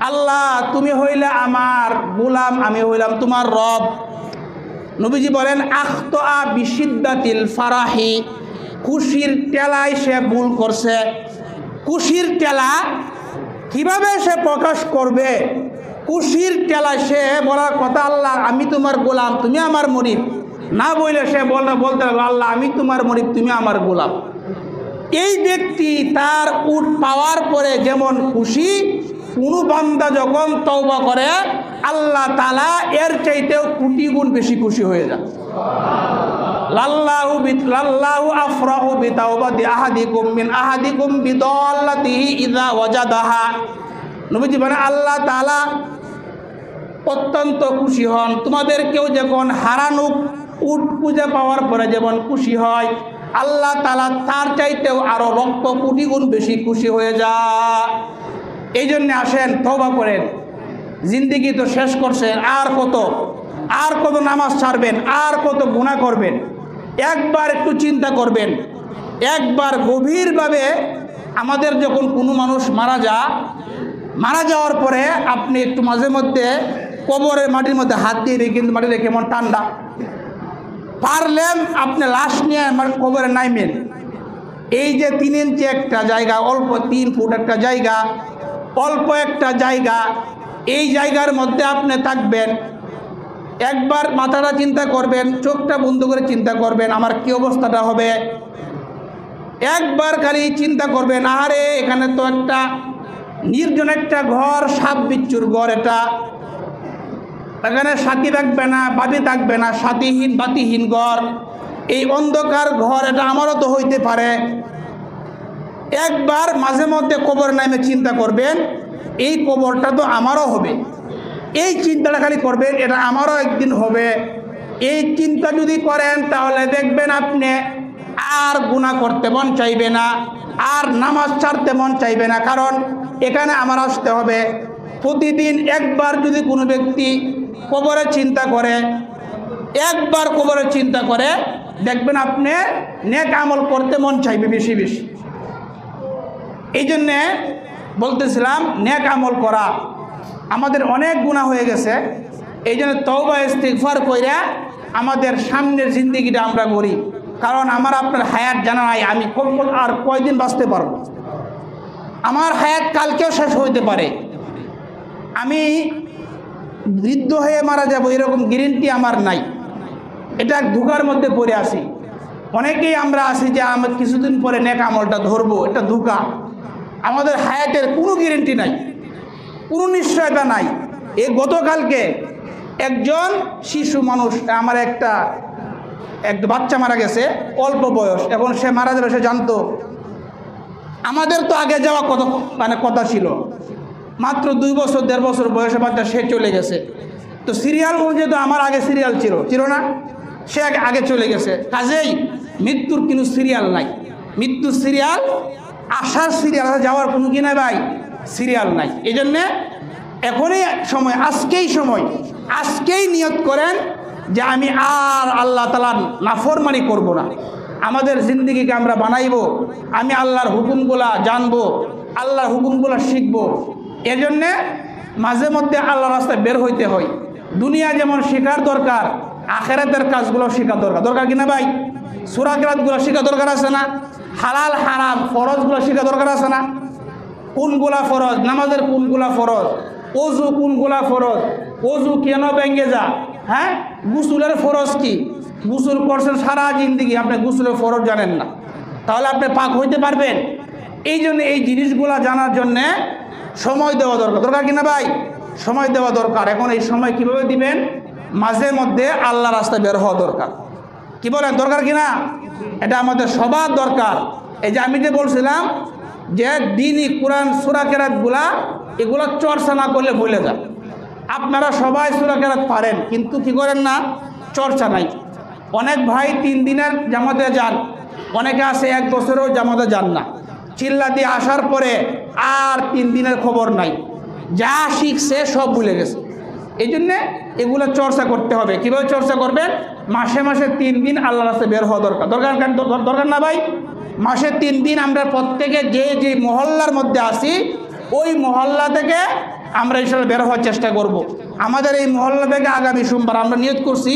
আল্লাহ তুমি হইলে আমার গোলাম, আমি হইলাম তোমার রব। নবীজি বলেন আখতা বিশিদ্দাতিল ফারাহি, খুশির টেলায় সে ভুল করছে। খুশির টেলা কিভাবে সে প্রকাশ করবে? খুশির টেলায় সে বলার কথা আল্লাহ আমি তোমার গোলাম, তুমি আমার মরিদ না বলে সে বলতে লাগলো আল্লাহ আমি তোমার মরিদ, তুমি আমার গোলাম। এই ব্যক্তি তার উট পাওয়ার পরে যেমন খুশি, কোনো বান্দা যখন তওবা করে আল্লাহ তাআলা এর চাইতেও কোটি গুণ বেশি খুশি হয়ে যায়। লাল্লাহু আফরাহু বিতাওবাতি আহাদিকুম মিন আহাদিকুম বিদাল্লাতিহি ইযা ওয়াজাদাহা। নবীজি বলেন আল্লাহ তাআলা অত্যন্ত খুশি হন তোমাদের কেউ যখন হারানো উট খুঁজে পাওয়ার পরে যেমন খুশি হয়, আল্লাহ তাআলা তার চাইতেও আরো লক্ষ কোটি গুণ বেশি খুশি হয়ে যায়। এই জন্য আসেন তওবা করেন। জিন্দেগি তো শেষ করছেন, আর কত নামাজ ছাড়বেন, আর কত গুনাহ করবেন। একবার একটু চিন্তা করবেন, একবার গভীরভাবে। আমাদের যখন কোনো মানুষ মারা যাওয়ার পরে আপনি একটু মাঝে মধ্যে কবরের মাটির মধ্যে হাত দিয়ে দেখেন, মাটিটা কেমন ঠান্ডা। পারলেন আপনি লাশ নিয়ে আমার কবরে নাইবেন। এই যে 3 ইঞ্চি একটা জায়গা, অল্প 3 ফুট একটা জায়গা, অল্প একটা জায়গা, এই জায়গার মধ্যে আপনি থাকবেন। একবার মাথাটা চিন্তা করবেন, চোখটা বন্ধ করে চিন্তা করবেন আমার কি অবস্থাটা হবে। একবার খালি চিন্তা করবেন আরে এখানে তো একটা নির্জন একটা ঘর, সাপ বিচ্ছুর ঘর, এটা এখানে সাথী থাকবে না, বাতি থাকবে না, সাথীহীন বাতিহীন ঘর, এই অন্ধকার ঘর, এটা আমারও তো হইতে পারে। একবার মাঝে মধ্যে কবর নামে চিন্তা করবেন এই কবরটা তো আমারও হবে। এই চিন্তাটা খালি করবেন এটা আমারও একদিন হবে। এই চিন্তা যদি করেন তাহলে দেখবেন আপনি আর গুনাহ করতে মন চাইবে না, আর নামাজ ছাড়তে মন চাইবে না। কারণ এখানে আমার আসতে হবে। প্রতিদিন একবার যদি কোনো ব্যক্তি কবরের চিন্তা করে, একবার কবরের চিন্তা করে, দেখবেন আপনি নেক আমল করতে মন চাইবে বেশি বেশি। এই জন্যে বলতেছিলাম নেক আমল করা। আমাদের অনেক গুনাহ হয়ে গেছে, এই জন্য তওবা ইস্তিগফার কইরা আমাদের সামনের জিন্দেগিটা আমরা করি। কারণ আমার আপনার হায়াত জানা নাই আমি আর কয়দিন বাঁচতে পারবো। আমার হায়াত কালকেও শেষ হইতে পারে। আমি বৃদ্ধ হয়ে মারা যাব এরকম গ্যারান্টি আমার নাই। এটা ধোঁকার মধ্যে পড়ে আসি। অনেকেই আমরা আসি যে আমরা কিছুদিন পরে নেক আমলটা ধরবো, এটা ধোঁকা। আমাদের হায়াতের কোনো গ্যারান্টি নাই, কোনো নিশ্চয়তা নাই। এই গতকালকে একজন শিশু মানুষ, আমার একটা বাচ্চা মারা গেছে, অল্প বয়স, এখন সে মারা যাবে সে জানতো। আমাদের তো আগে যাওয়া কথা ছিল, মাত্র 2 বছর 1.5 বছর বয়সে বাচ্চা, সে চলে গেছে। তো সিরিয়াল অনুযায়ী তো আমার আগে সিরিয়াল ছিল না, সে আগে চলে গেছে। কাজেই মৃত্যুর কোনো সিরিয়াল নাই। মৃত্যুর সিরিয়াল, আসার সিরিয়াল, যাওয়ার কোনো কি নাই ভাই, সিরিয়াল নাই। এই জন্যে এখনই সময়, আজকেই নিয়ত করেন যে আমি আর আল্লাহ তাআলার নাফরমানি করব না। আমাদের জিন্দেগিকে আমরা বানাইব, আমি আল্লাহর হুকুমগুলা জানবো, আল্লাহর হুকুমগুলা শিখবো। এজন্যে মাঝে মধ্যে আল্লাহর রাস্তায় বের হইতে হয়। দুনিয়া যেমন শেখার দরকার, আখেরাতের কাজগুলো শেখা দরকার কিনা ভাই? সূরা কিরাতগুলো শেখা দরকার আছে না? হালাল হারাম ফরজগুলো শেখা দরকার আছে না? কোনগুলা ফরজ, নামাজের কোনগুলা ফরজ, ওযু কোনগুলা ফরজ, ওযু কেন ভেঙে যা, হ্যাঁ, গোসলের ফরজ কি, গোসল করছেন সারা জিন্দেগি, আপনি গোসলের ফরজ জানেন না, তাহলে আপনি পাক হইতে পারবেন? এই জন্য এই জিনিসগুলা জানার জন্যে সময় দেওয়া দরকার কিনা ভাই? সময় দেওয়া দরকার। এখন এই সময় কিভাবে দিবেন? মাঝে মধ্যে আল্লাহ রাস্তায় বের হওয়া দরকার। কি বলেন, দরকার কিনা? এটা আমাদের সবার দরকার। এই যে আমি যে বলছিলাম যে দ্বীনি কোরআন সূরা কিরাতগুলা, এগুলো চর্চা না করলে ভুলে যায়। আপনারা সবাই সূরা কিরাত পারেন, কিন্তু কি করেন না, চর্চা নাই। অনেক ভাই 3 দিনের জামাতে যান, অনেকে আছে 1 বছরেও জামাতে যান না। চিল্লা দিয়ে আসার পরে আর 3 দিনের খবর নাই, যা শিখছে সব ভুলে গেছে। এই জন্যে এগুলো চর্চা করতে হবে। কীভাবে চর্চা করবেন? মাসে 3 দিন আল্লাহর রাস্তায় বের হওয়া দরকার না ভাই? মাসে 3 দিন আমরা প্রত্যেকে যে মহল্লার মধ্যে আসি, ওই মহল্লা থেকে আমরা ইনশাআল্লাহ বের হওয়ার চেষ্টা করব। আমাদের এই মহল্লা থেকে আগামী সোমবার আমরা নিয়ত করছি,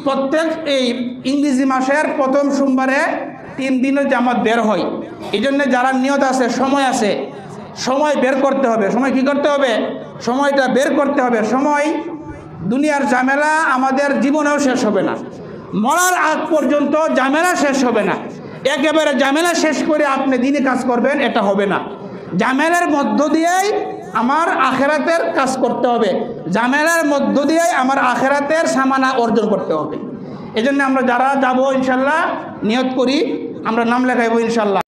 প্রত্যেক এই ইংরেজি মাসের প্রথম সোমবারে 3 দিনের জামাত বের হয়। এই জন্য যারা নিয়ত আছে, সময় বের করতে হবে। সময় কি করতে হবে? সময়টা বের করতে হবে। সময়, দুনিয়ার ঝামেলা আমাদের জীবনেও শেষ হবে না, মরার আগ পর্যন্ত ঝামেলা শেষ হবে না। একেবারে ঝামেলা শেষ করে আপনি দিনে কাজ করবেন, এটা হবে না। ঝামেলার মধ্য দিয়েই আমার আখেরাতের কাজ করতে হবে, ঝামেলার মধ্য দিয়েই আমার আখেরাতের সামানা অর্জন করতে হবে। এই জন্য আমরা যারা যাবো ইনশাল্লাহ নিয়ত করি, আমরা নাম লেখাইবো ইনশাল্লাহ।